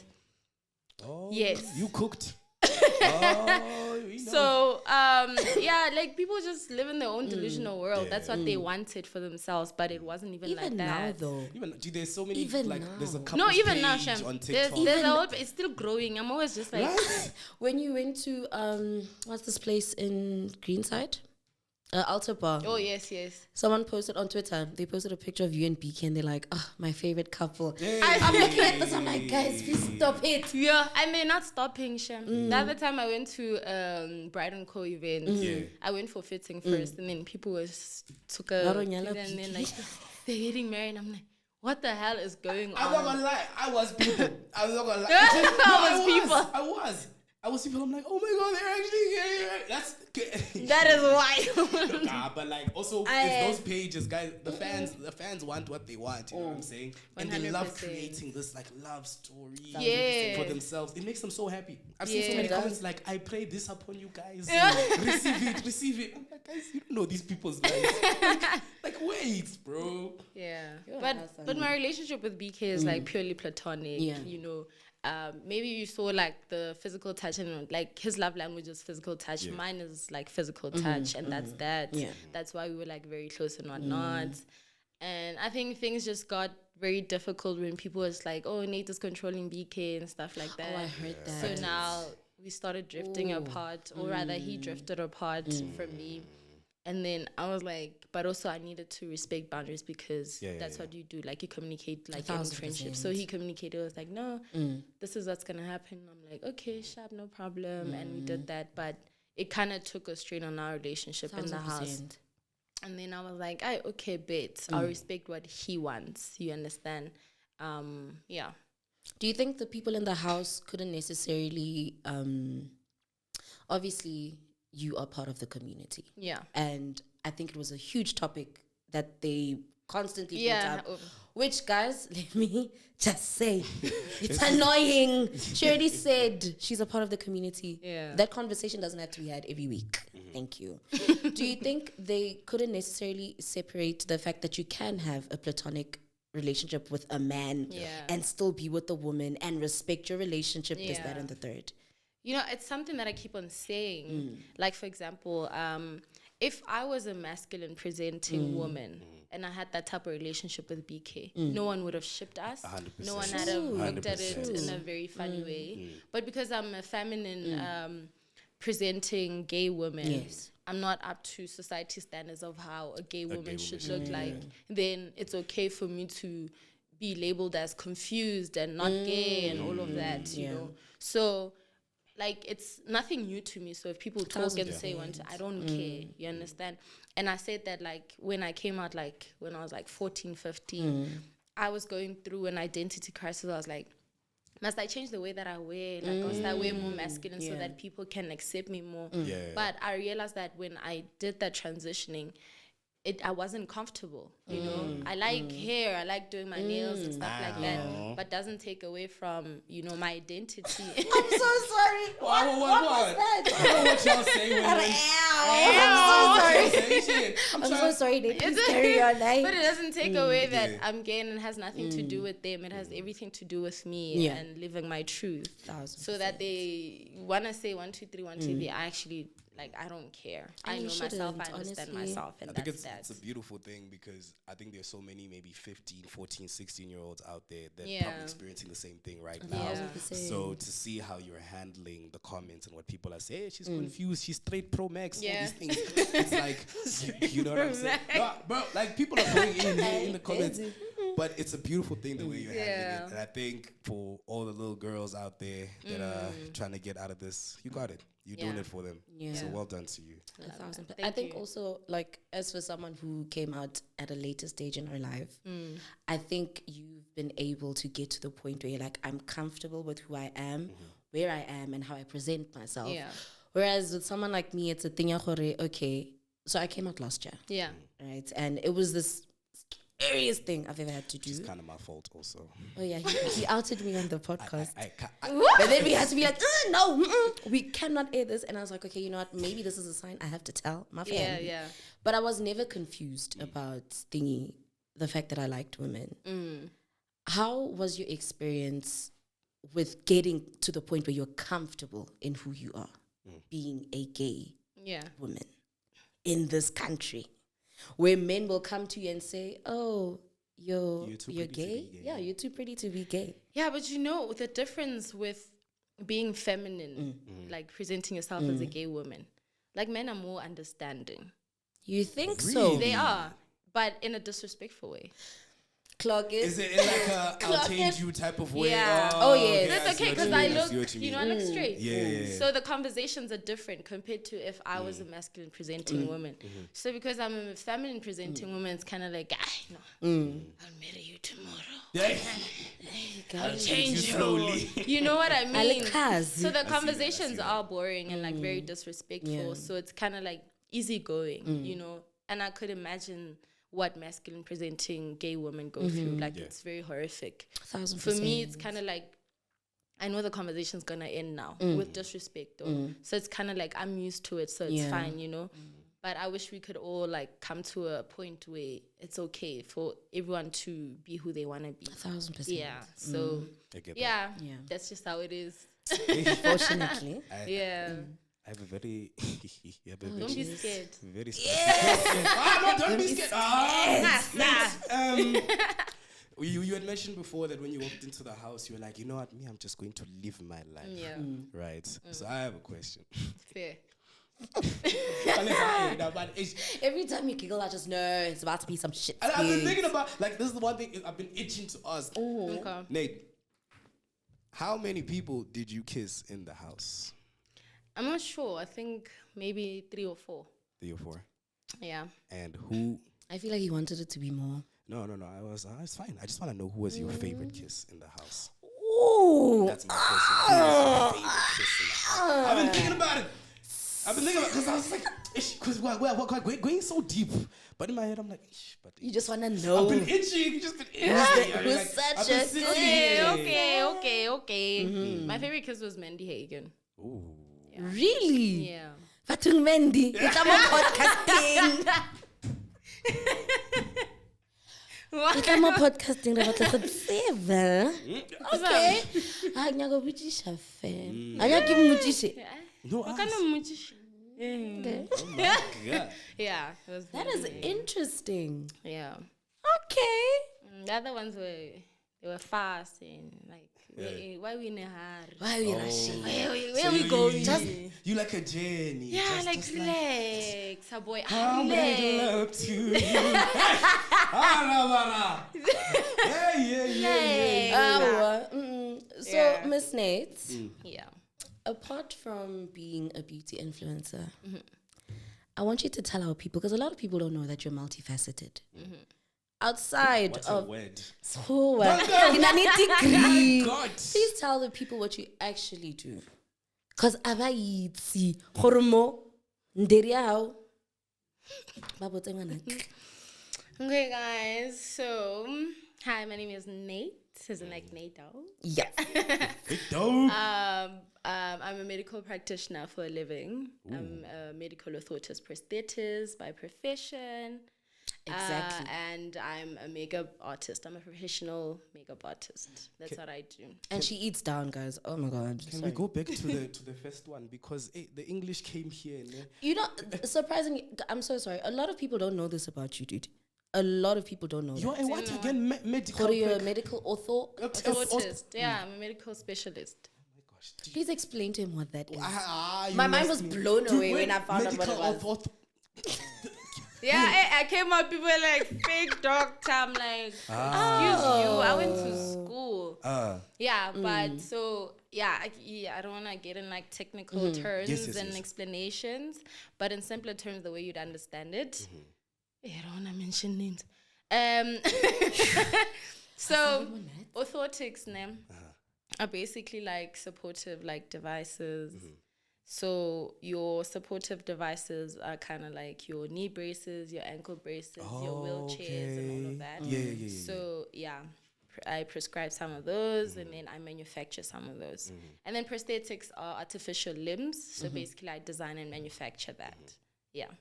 Oh, Yes. You cooked. Oh, we know. So yeah, like people just live in their own delusional world. Yeah. That's what they wanted for themselves, but it wasn't even like Even that. now, though. Even there's so many Even like now. there's a couple No, even now, page Shem. on There's TikTok. a whole, it's still growing. I'm always just like, Right? When you went to, what's this place in Greenside? Alta Bar. oh yes. Someone posted on Twitter, they posted a picture of you and BK and they're like, oh, my favorite couple. Hey. I'm looking at this, I'm like, guys, please stop it. Yeah, and they're not stopping, Shem. The other time I went to Brighton Co event, Yeah. I went for fitting first, and then people took a Laro picture, nyala and then Piki. like they're getting married. I'm like, what the hell is going I'm not on? gonna lie, I was people. I was not gonna lie. I was people. I was people. I'm like, oh my god, they're actually gay. That's That is wild. Nah, but like also it's those pages, guys. The fans want what they want. You know what I'm saying? And they love 100%. creating this like love story Yeah. for themselves. It makes them so happy. I've seen so Yeah. many It does. comments like, I pray this upon you guys. Receive it. I'm like, guys, you don't know these people's lives. like wait, bro. Yeah, You're but awesome. my relationship with BK is like purely platonic. Yeah. Maybe you saw like the physical touch, and like his love language is physical touch. Yeah. Mine is like physical touch, and that's that. Yeah. That's why we were like very close and whatnot. And I think things just got very difficult when people was like, "Oh, Nate is controlling BK" and stuff like that. Oh, I heard that. So now we started drifting apart, or rather, he drifted apart from me. And then I was like, but also I needed to respect boundaries because that's what you do. Like you communicate like in 1,000%. friendship. So he communicated, was like, no, this is what's going to happen. I'm like, okay, sharp, no problem. And we did that. But it kind of took a strain on our relationship in the house. 1,000%. And then I was like, okay, bet. I'll respect what he wants. You understand? Yeah. Do you think the people in the house couldn't necessarily, obviously, you are part of the community. Yeah. And I think it was a huge topic that they constantly brought up. Which, guys, let me just say, it's annoying. She already said she's a part of the community. Yeah. That conversation doesn't have to be had every week. Thank you. Do you think they couldn't necessarily separate the fact that you can have a platonic relationship with a man and still be with a woman and respect your relationship, this, that, and the third? You know, it's something that I keep on saying. Like, for example, if I was a masculine presenting woman and I had that type of relationship with BK, no one would have shipped us. 100%. No one had looked at it in a very funny way. But because I'm a feminine presenting gay woman, I'm not up to society standards of how a gay woman should look like, then it's okay for me to be labeled as confused and not gay and all of that, you know. So, like, it's nothing new to me. So if people talk and say I don't care, you understand? And I said that, like, when I came out, like, when I was like 14, 15, I was going through an identity crisis. I was like, must I change the way that I wear? Like, must I wear more masculine so that people can accept me more? But I realized that when I did that transitioning, I wasn't comfortable, you know. I like hair, I like doing my nails and stuff like that, but doesn't take away from, you know, my identity. I'm so sorry. What was that? I don't know what y'all say. I'm so sorry. They please carry on. But it doesn't take away that I'm gay, and it has nothing to do with them. It has everything to do with me and living my truth. 1,000%. So that they want to say 1, 2, 3, 1, 2, 3, I actually... Like, I don't care. I know myself. I understand myself. And I think it's a beautiful thing, because I think there's so many maybe 15, 14, 16-year-olds out there that probably experiencing the same thing right now. So to see how you're handling the comments and what people are saying, hey, she's confused, she's straight Pro Max, all these things. It's like, you know what I'm saying? No, bro, like, people are going in the comments. But it's a beautiful thing the way you're handling it. And I think for all the little girls out there that are trying to get out of this, you got it. You're doing it for them. So well done to you. 1,000%. I think also, like, as for someone who came out at a later stage in her life, I think you've been able to get to the point where you're like, I'm comfortable with who I am, where I am, and how I present myself. Whereas with someone like me, it's a thing, okay, so I came out last year. Right? And it was this scariest thing I've ever had to do. It's kind of my fault also. Oh yeah, he outed me on the podcast. But then we had to be like, no, we cannot air this. And I was like, okay, you know what? Maybe this is a sign I have to tell my family. But I was never confused about the fact that I liked women. How was your experience with getting to the point where you're comfortable in who you are, being a gay woman in this country? Where men will come to you and say, oh, you're gay? Yeah, you're too pretty to be gay. Yeah, but you know, the difference with being feminine, like presenting yourself as a gay woman, like, men are more understanding. You think so? They are, but in a disrespectful way. Clock it. Is it in like a I'll change you type of way? Yeah. Oh yeah. That's okay, because I look, I look straight. Yeah. So the conversations are different compared to if I was a masculine presenting woman. So because I'm a feminine presenting woman, it's kind of like, I'll marry you tomorrow. I'll change you slowly. You know what I mean? So the conversations are boring and like very disrespectful. So it's kind of like easygoing, you know. And I could imagine what masculine presenting gay women go through. Like, it's very horrific. 1,000%. For me, it's kind of like, I know the conversation's gonna end now with disrespect, though. So it's kind of like, I'm used to it, so it's fine, you know. But I wish we could all like come to a point where it's okay for everyone to be who they want to be. 1,000%. Yeah. So that's just how it is. Fortunately. I have a very... Don't be scared. Very spicy question. Don't be scared. You had mentioned before that when you walked into the house, you were like, you know what, me, I'm just going to live my life. Right? So I have a question. Fair. Every time you giggle, I just know it's about to be some shit. And I've been thinking about, like, this is the one thing I've been itching to ask. Okay. Nate, how many people did you kiss in the house? I'm not sure. I think maybe 3 or 4. 3 or 4. Yeah. And who? I feel like he wanted it to be more. No. It's fine. I just want to know who was your favorite kiss in the house. Ooh. That's my question. Who was your favorite kiss in the house? I've been thinking about it. Because I was like, because we're going so deep. But in my head, I'm like, but You just want to know. I've been itching. You just been itching. Who's such a Okay. My favorite kiss was Mandy Hagen. Ooh. Yeah. Really? Yeah. Batung Mendy. It's our podcasting. It's our podcasting. Okay. Hanya go bujisha fe. Hanya kimujishe. No, Okay. Oh my God. Yeah. It was That is interesting. Yeah. Okay. The other ones they were fast and like why we in a hurry? Why are we rushing? Where we going? You like a journey. Yeah, just relax, her boy. I'll make love to you. Yeah. So, Miss Nate, Yeah. apart from being a beauty influencer, I want you to tell our people, because a lot of people don't know that you're multifaceted. Outside What's of a word? so in a nitty-gritty, God. please tell the people what you actually do. Because abayitsi horomo nderiao Okay, guys. So, hi, my name is Nate. Isn't like Nate out? Yes. I'm a medical practitioner for a living. Ooh. I'm a medical orthotist prosthetist by profession. Exactly. And I'm a makeup artist. I'm a professional makeup artist. That's what I do. And she eats down, guys. Oh my God. Can we go back to the first one? Because the English came here. You know, surprisingly, I'm so sorry. A lot of people don't know this about you, dude. A lot of people don't know You're that. a what again? Medical. You're a medical orthotist. Yeah, I'm a medical specialist. Please explain to him what that is. My mind was blown away when I found out what it was. Yeah, I came up, people were like, fake doctor. I'm like, excuse you, I went to school. Yeah, but so, I don't want to get in like technical terms and explanations, but in simpler terms, the way you'd understand it. I don't want to mention names. So, orthotics name are basically like supportive like devices. So your supportive devices are kind of like your knee braces, your ankle braces, your wheelchairs, and all of that. So I prescribe some of those, and then I manufacture some of those. And then prosthetics are artificial limbs. So basically, I design and manufacture that. Yeah.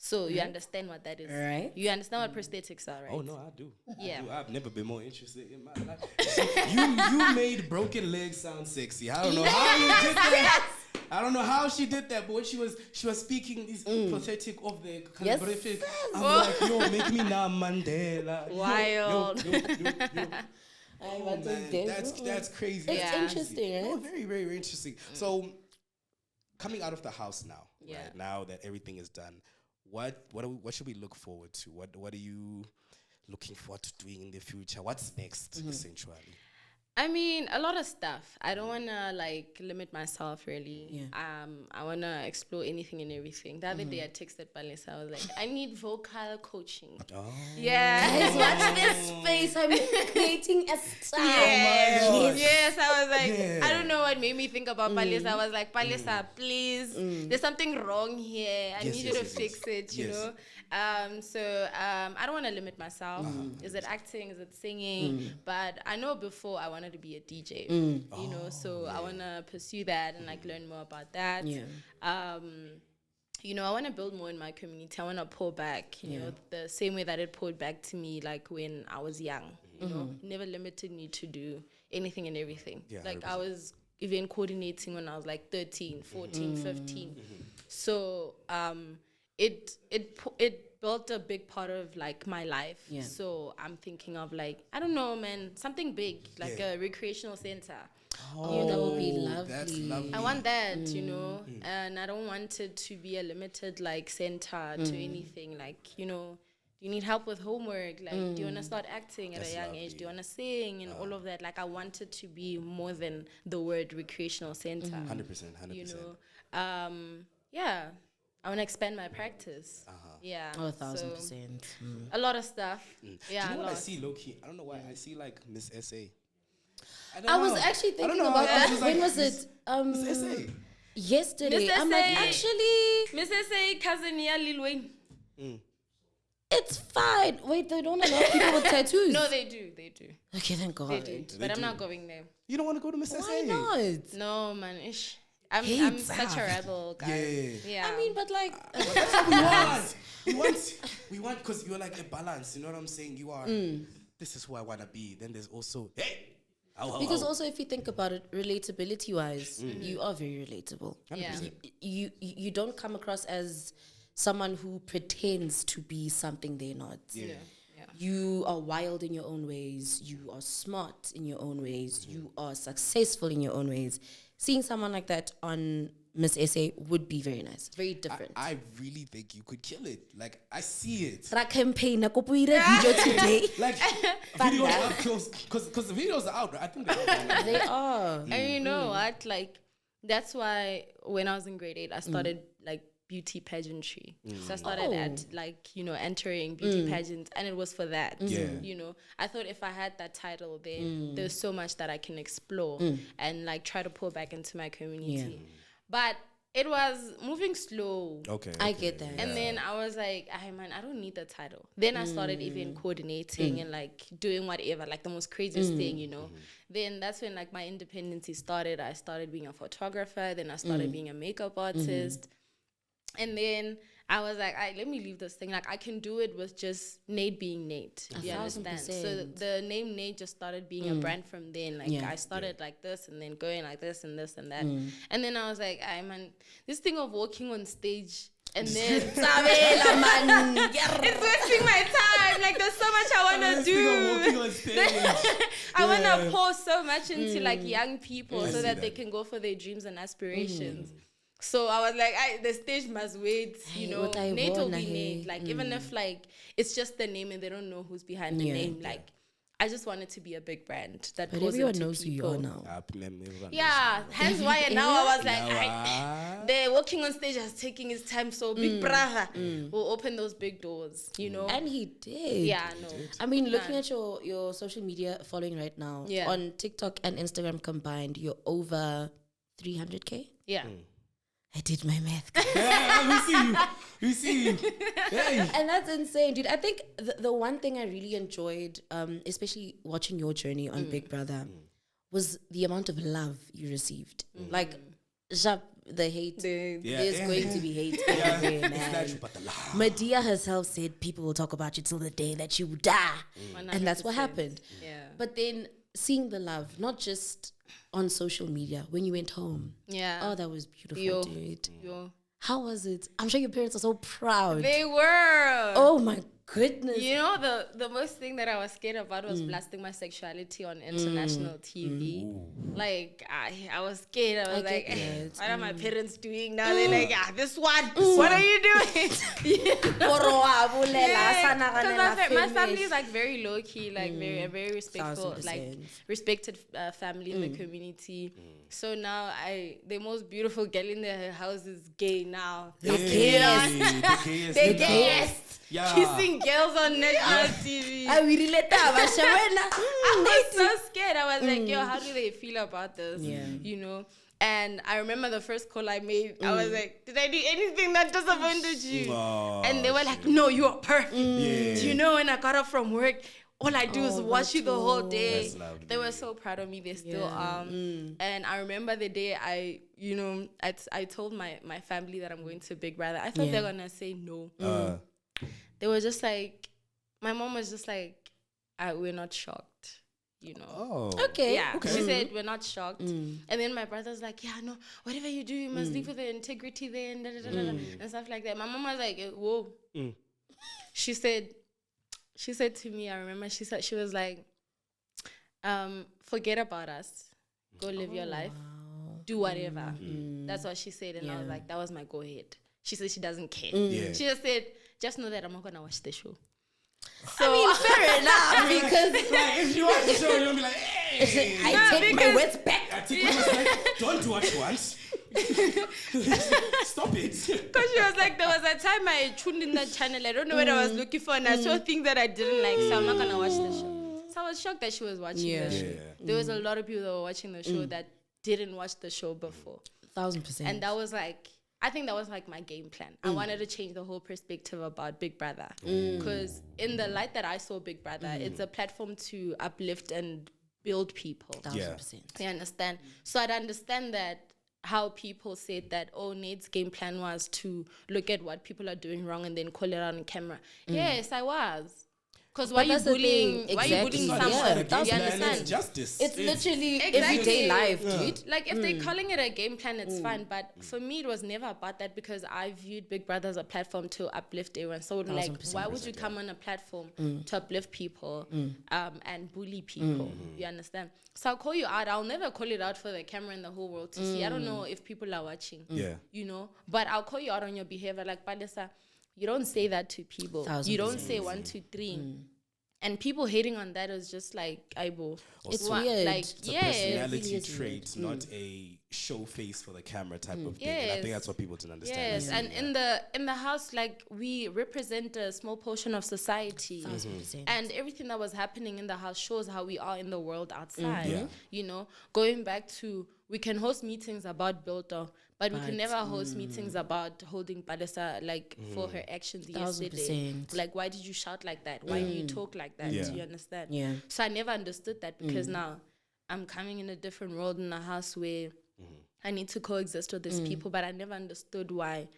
So you understand what that is, right? You understand what prosthetics are, right? Oh no, I do. Yeah. I've never been more interested in my life. you made broken legs sound sexy. I don't know how you did that. I don't know how she did that, but when she was speaking this pathetic of the calligraphic, I'm like, yo, make me now Mandela. Wild. Yo. That's crazy. It's interesting, right? Oh, very, very, very interesting. So, coming out of the house now, right? Now that everything is done, what should we look forward to? What are you looking forward to doing in the future? What's next, essentially? I mean, a lot of stuff. I don't want to like limit myself really. Yeah. I want to explore anything and everything. The other day I texted Palesa. I was like, I need vocal coaching. Oh. Yeah. Guys, watch this space. I'm creating a style. Yes, I was like, I don't know what made me think about Palesa. I was like, Palesa, please, there's something wrong here. I need you to fix it, you know? So I don't want to limit myself. Is it acting? Is it singing? But I know before I wanted to be a DJ, you know, so I want to pursue that and like learn more about that. You know, I want to build more in my community. I want to pour back, you know, the same way that it poured back to me like when I was young, you know, never limited me to do anything and everything. Like 100%. I was event coordinating when I was like 13, 14, 15. So it built a big part of like my life. So I'm thinking of like, I don't know, man, something big, like a recreational center. Oh, that would be lovely. That's lovely. I want that, you know, and I don't want it to be a limited like center to anything. Like, you know, do you need help with homework? Like, do you want to start acting at a young age? Do you want to sing and all of that? Like, I want it to be more than the word recreational center. 100%. You know, I I want to expand my practice. Yeah. Oh, 1,000%. So, a lot of stuff. Yeah. Do you know a what I lot. see, low key? I don't know why. I see like Miss SA. I was actually thinking about that. When was it? Miss SA. Yesterday. Miss I'm like, SA. actually, Miss S.A. cousin Nia Lil Wayne. it's fine. Wait, they don't allow people with tattoos. No, they do. They do. Okay, thank God. They do. But I'm not going there. You don't want to go to Miss SA? Why not? No, man. Ish. I'm Hates such a rebel, guys. Yeah. I mean, but like, That's what we want. We want because you're like a balance. You know what I'm saying? You are. This is who I want to be. Then there's also because also if you think about it, relatability wise, you are very relatable. Yeah. You don't come across as someone who pretends to be something they're not. Yeah. You are wild in your own ways. You are smart in your own ways. You are successful in your own ways. Seeing someone like that on Miss SA would be very nice. Very different. I really think you could kill it. Like, I see it. Ra campaign na kopo ire video today. Like, videos are close. Because the videos are out. I think they're out. They are. And you know what? Like, that's why when I was in grade 8, I started like beauty pageantry. So I started at like, you know, entering beauty pageants, and it was for that. Yeah. You know, I thought if I had that title, then there's so much that I can explore and like try to pour back into my community. But it was moving slow. Okay. I get that. And then I was like, man, I don't need the title. Then I started even coordinating and like doing whatever, like the most craziest thing, you know. Then that's when like my independency started. I started being a photographer. Then I started being a makeup artist. And then I was like, let me leave this thing. Like, I can do it with just Nate being Nate. You understand? So the name Nate just started being a brand from then. Like, I started like this and then going like this and this and that. And then I was like, man, this thing of walking on stage and then it's wasting my time. Like, there's so much I want to do. I want to pour so much into like young people so that they can go for their dreams and aspirations. So I was like, the stage must wait, you know. Nate will be Nate. Like, even if, like, it's just the name and they don't know who's behind the name. Like, I just want it to be a big brand that But goes everyone into knows people. who you are now. Yeah, hence why now I was like, the walking on stage is taking his time, so Big Brother will open those big doors, you know. And he did. Yeah, no. I mean, looking at your social media following right now, on TikTok and Instagram combined, you're over 300K? Yeah. I did my math. We see you. Hey. And that's insane, dude. I think the one thing I really enjoyed, especially watching your journey on Big Brother, was the amount of love you received. Like, the hate, there's going to be hate everywhere, man. Medea herself said people will talk about you till the day that you die. And that's what happened. Yeah. But then seeing the love, not just on social media, when you went home. Yeah. Oh, that was beautiful, dude. Yo. How was it? I'm sure your parents are so proud. They were. Oh my goodness. You know, the most thing that I was scared about was blasting my sexuality on international TV. Like, I was scared. I was like, what are my parents doing now? They're like, this one. What are you doing? My family is like very low key, like very respectful, 1,000%. like respected family in the community. So now the most beautiful girl in their house is gay now. The gayest. Yeah. Kissing girls on national TV. I was so scared. I was like, yo, how do they feel about this? Yeah. You know? And I remember the first call I made, I was like, did I do anything that disappointed you? And they were like, no, you are perfect. Do you know, when I got up from work, all I do is watch you the whole day. They were so proud of me. They still are. And I remember the day I told my family that I'm going to Big Brother. I thought they were going to say no. They were just like, my mom was just like, we're not shocked, you know. Oh. Okay. Yeah. Okay. She said, we're not shocked. And then my brother's like, yeah, no, whatever you do, you must live with the integrity there and and stuff like that. My mom was like, whoa. She said to me, I remember she was like, forget about us. Go live your life. Do whatever. That's what she said. And I was like, that was my go ahead. She said she doesn't care. She just said, just know that I'm not going to watch the show. So, I mean, fair enough, because like, if you watch the show, you'll be like, hey, I take my words back. I think it was like, don't do what you want. Stop it. Because she was like, there was a time I tuned in that channel. I don't know what I was looking for, and I saw things that I didn't like, so I'm not gonna watch the show. So I was shocked that she was watching the show. There was a lot of people that were watching the show that didn't watch the show before. 1,000%. And that was like, I think that was like my game plan. I wanted to change the whole perspective about Big Brother. Because in the light that I saw Big Brother, it's a platform to uplift and build people. 1,000%. You understand? So I'd understand that how people said that, oh, Nate's game plan was to look at what people are doing wrong and then call it out on camera. Yes, I was. Because why are you bullying? Why are you bullying someone? You understand? It's justice. It's literally everyday life, dude. Like if they're calling it a game plan, it's fine. But for me, it was never about that because I viewed Big Brother as a platform to uplift everyone. So like, why would you come on a platform to uplift people and bully people? You understand? So I'll call you out. I'll never call it out for the camera and the whole world to see. I don't know if people are watching. You know, but I'll call you out on your behavior. Like Palesa, you don't say that to people. 1,000%. You don't say 1, 2, 3. And people hating on that is just like, Aibo. It's weird. Like, it's a personality trait, not a show face for the camera type of thing. And I think that's what people didn't understand. Yes, and in the house, like, we represent a small portion of society. 1,000%. And everything that was happening in the house shows how we are in the world outside. You know, going back to, we can host meetings about Biltong, but we can never host meetings about holding Palesa, like, for her actions yesterday. Like, why did you shout like that? Why do you talk like that? Do you understand? Yeah. So I never understood that because now I'm coming in a different world in a house where I need to coexist with these people, but I never understood why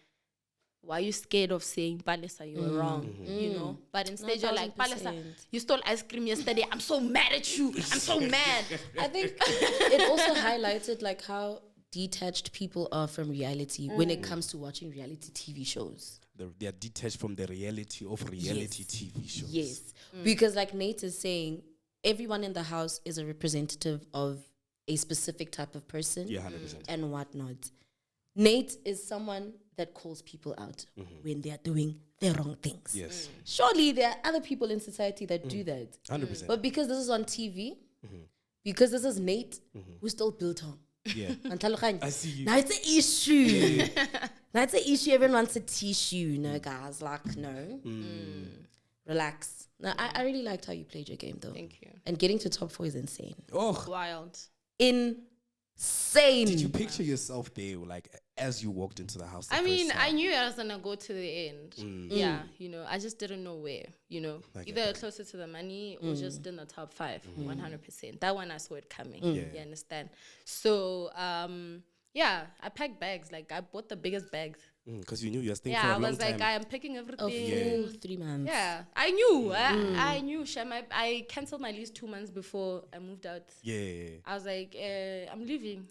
are you scared of saying, Palesa, you were wrong, you know? But instead you're like, Palesa, you stole ice cream yesterday. I'm so mad at you. I'm so mad. I think it also highlighted like how detached people are from reality when it comes to watching reality TV shows. They are detached from the reality of reality TV shows. Yes. Because like Nate is saying, everyone in the house is a representative of a specific type of person. Yeah, 100%. And whatnot. Nate is someone that calls people out when they are doing the wrong things. Yes. Surely there are other people in society that do that. 100%. But because this is on TV, because this is Nate, who still Biltong. Yeah. I see you. Now it's an issue. Now it's an issue. Everyone wants a tissue. No, guys, like, no. Relax. No, I really liked how you played your game, though. Thank you. And getting to top 4 is insane. Oh. Wild. Insane. Did you picture yourself there, like, as you walked into the house? I mean, I knew I was going to go to the end. Yeah, you know, I just didn't know where, you know. Either closer to the money or just in the top 5, 100%. That one I saw it coming. You understand? So, yeah, I packed bags. Like, I bought the biggest bags. Because you knew you were staying for a long time. Yeah, I was like, I am picking everything. 3 months. Yeah, I knew. I knew. I canceled my lease 2 months before I moved out. Yeah. I was like, I'm leaving.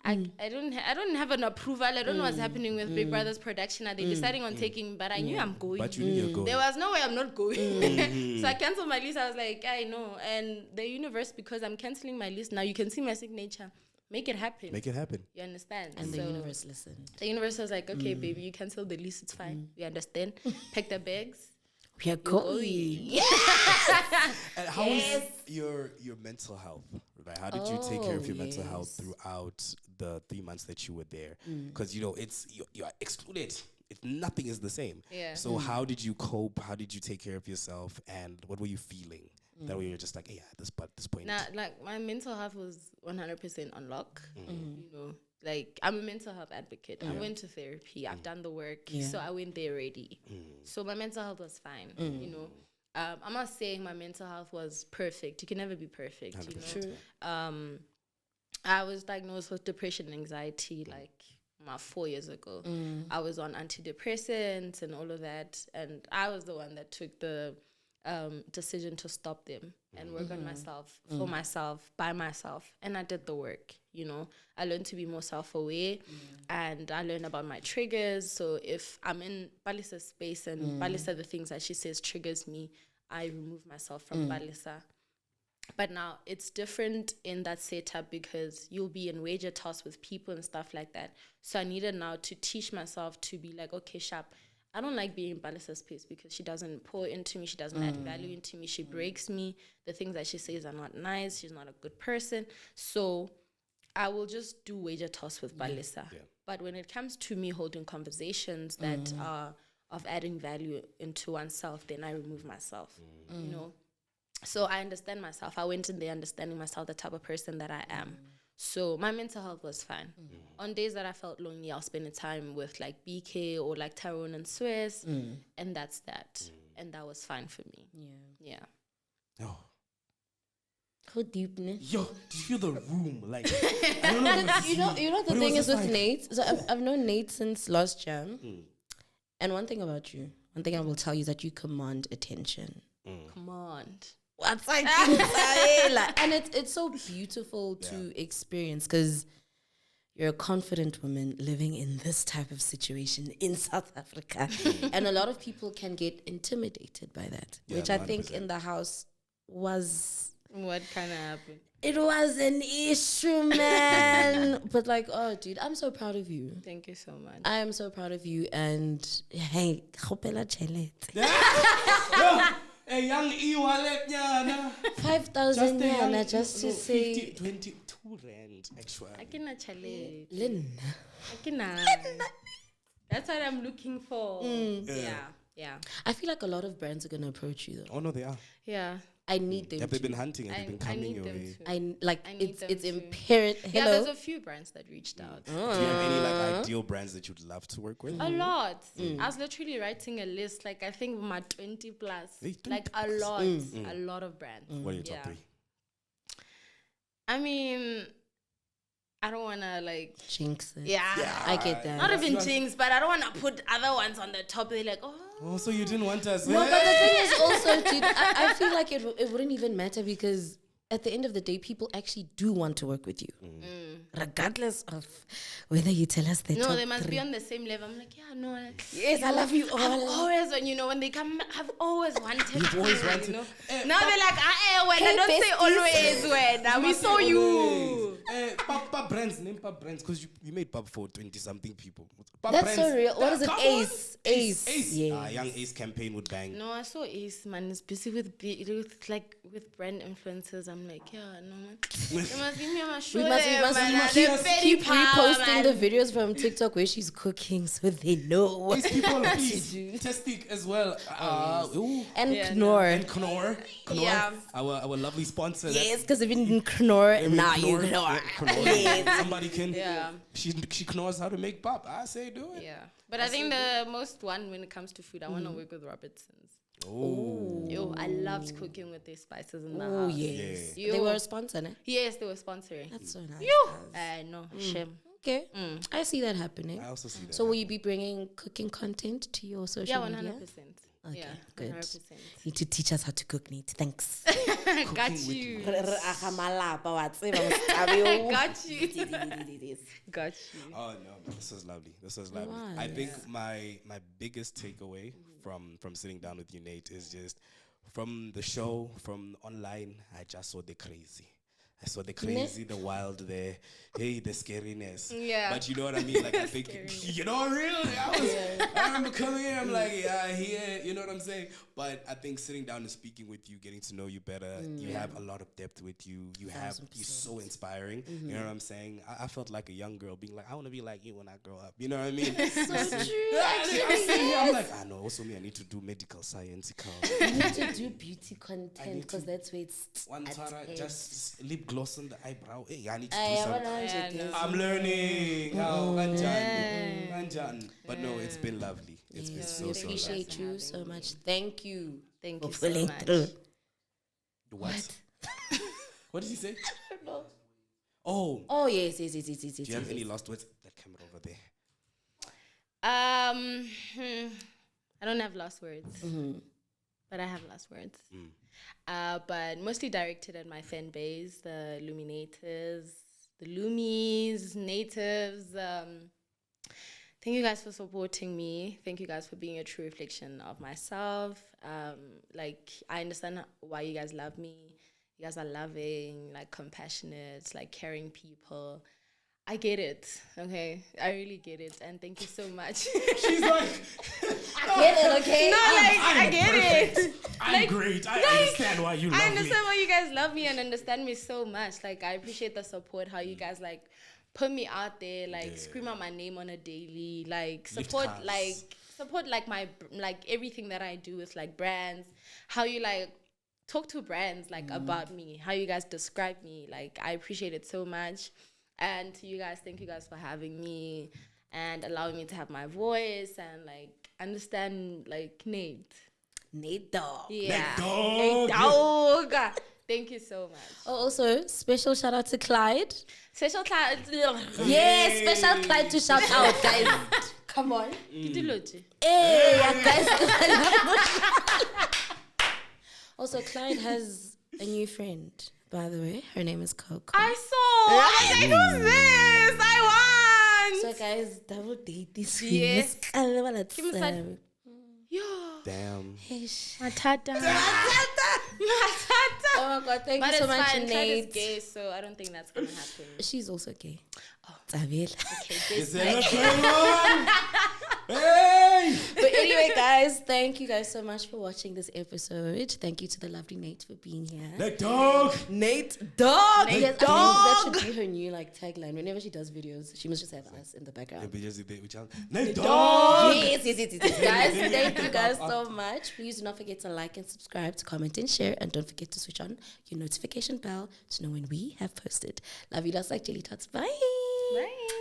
I don't have an approval. I don't know what's happening with Big Brother's production. Are they deciding on taking? But I knew I'm going. But you knew you're going. There was no way I'm not going. So I canceled my lease. I was like, I know. And the universe, because I'm canceling my lease now, you can see my signature. Make it happen. Make it happen. You understand? And the universe listened. The universe was like, okay, baby, you cancel the lease. It's fine. We understand. Pack the bags. We are going. And how is your mental health? Right? How did you take care of your mental health throughout the 3 months that you were there? Because, you know, you are excluded. Nothing is the same. Yeah. So how did you cope? How did you take care of yourself? And what were you feeling? That way you're just like, hey, at this point. Nah, like, my mental health was 100% on lock. You know, like, I'm a mental health advocate. I went to therapy. I've done the work. So I went there ready. So my mental health was fine. You know, I'm not saying my mental health was perfect. You can never be perfect. 100%. You know, I was diagnosed with depression and anxiety like 4 years ago. I was on antidepressants and all of that, and I was the one that took the decision to stop them and work on myself, for myself, by myself. And I did the work, you know. I learned to be more self-aware, and I learned about my triggers. So if I'm in Palesa's space and Palesa, the things that she says triggers me, I remove myself from Palesa. But now it's different in that setup because you'll be in wager toss with people and stuff like that. So I needed now to teach myself to be like, okay, sharp, I don't like being in Palesa's space because she doesn't pour into me. She doesn't add value into me. She breaks me. The things that she says are not nice. She's not a good person. So I will just do wager toss with Palesa. Yeah. But when it comes to me holding conversations that are of adding value into oneself, then I remove myself, you know. So I understand myself. I went in there understanding myself, the type of person that I am. So my mental health was fine. On days that I felt lonely, I'll spend time with like BK or like Tyrone and Swiss, and that's that. And that was fine for me. Yeah. Oh. How deep, ne? Yo, do you feel the room? Like, I don't know. You know the thing is with Nate. So I've known Nate since last year. And one thing about you, one thing I will tell you is that you command attention. Command. What's like and it's so beautiful to experience because you're a confident woman living in this type of situation in South Africa. And a lot of people can get intimidated by that, which 100%. I think in the house was... What kind of happened? It was an issue, man. But like, oh, dude, I'm so proud of you. Thank you so much. I am so proud of you. And hey, khopela chelet. A young e-wallet, yeah, 5,000 yana just to say 22 rand actually. I cannot challenge. Lynn. I cannot. That's what I'm looking for. Yeah. I feel like a lot of brands are gonna approach you though. Oh no, they are. Yeah. I need them. Have they been hunting? Have they been coming your way? It's imperative. Yeah, there's a few brands that reached out. Do you have any like ideal brands that you'd love to work with? A lot. I was literally writing a list, like I think my 20 plus. Like a lot of brands. What are your top 3? I mean, I don't want to like jinx it. Yeah, I get that. Not even jinx, but I don't want to put other ones on the top. They're like, oh, so you didn't want us? No, but the thing is also, dude, I feel like it wouldn't even matter because at the end of the day, people actually do want to work with you, regardless of whether you tell us the top No, they must 3. be on the same level. I'm like, yeah, no. Yes, I love you all. I've always, when they come, I've always wanted. You've always wanted. You know? Now they're like, when I don't say always when. Now we saw you. Pub brands, name pub brands, because you made pub for 20-something people. That's brands. So real. What is it? Ace. Yeah. Young Ace campaign would bang. No, I saw Ace, man. It's busy with brand influencers. I'm like, yeah, no, man. They must give me a show. We must keep reposting the videos from TikTok where she's cooking so they know what people please Testic as well. And Knorr. Knorr. Yeah. Our lovely sponsor. Yes, because even in Knorr, now you Knorr. Somebody can. Yeah. She knows how to make pop. I say do it. Yeah. But I think the most one when it comes to food, I want to work with Robertson's. Oh. Yo, I loved cooking with their spices in the house. Oh, yes. They were a sponsor, ne? Yes, they were sponsoring. That's so nice. Yo. No, shame. Okay. I see that happening. I also see that. So will you be bringing cooking content to your social media? Yeah, 100%. Okay, yeah, good. 100%. Need to teach us how to cook, Nate. Thanks. Got you. Got you. Got you. Oh no, this was lovely. Wow. I think my biggest takeaway from sitting down with you, Nate, is just from the show, from online, I just saw the crazy. I saw the crazy, the wild, the scariness. Yeah. But you know what I mean? Like, I think, you know, really? I remember coming here, I'm like, you know what I'm saying? But I think sitting down and speaking with you, getting to know you better, you have a lot of depth with you. You're so inspiring. You know what I'm saying? I felt like a young girl being like, I want to be like you when I grow up. You know what I mean? So true. I'm like, I know. Also, me, I need to do medical science. I need to do beauty content because that's where it's one Tara, just lip gloss on the eyebrow. Hey, I need to do something. I'm learning. But no, it's been lovely. It's been so appreciate you so much. Thank you. Thank you so much. What? What did he say? I don't know. Oh, yes. Do you have any last words? That camera over there. I don't have last words, but I have last words. But mostly directed at my fan base, the Luminators, the Loomies, Natives. Thank you guys for supporting me. Thank you guys for being a true reflection of myself. Like, I understand why you guys love me. You guys are loving, like, compassionate, like, caring people. I get it. Okay, I really get it, and thank you so much. She's like, I get it, okay? No, I get perfect. it. I'm great. I understand why you love me. I understand why you guys love me and understand me so much. Like, I appreciate the support, how you guys, like, put me out there, like, scream out my name on a daily, like, support, like, my, like, everything that I do with, like, brands, how you, like, talk to brands, like, about me, how you guys describe me. Like, I appreciate it so much. And to you guys, thank you guys for having me and allowing me to have my voice and, like, understand, like, Nate Dog. Yeah. Nate Dog. Thank you so much. Oh, also, special shout out to Clyde. Special Clyde. Yes, special Clyde to shout out, guys. Come on. Hey, guys. Also, Clyde has a new friend, by the way. Her name is Coco. I saw. I was like, who's this? I want. So, guys, double date this week. Yes. Give me Yo. Damn. Matata. Oh my God, thank you so much, fine. Nate. Is gay, so I don't think that's gonna happen. She's also gay. Oh, Zavila. Okay, Is there a Hey! But anyway, guys, thank you guys so much for watching this episode. Thank you to the lovely Nate for being here. Nate Dog! Nate Dog! Nate Yes, Dog! I think that should be her new like tagline. Whenever she does videos, she must just have us in the background. Nate Dog! Yes, guys, thank you guys so much. Please do not forget to like and subscribe, to comment and share, and don't forget to switch on your notification bell to know when we have posted. Love you, lots like Jelly Tots. Bye. Bye.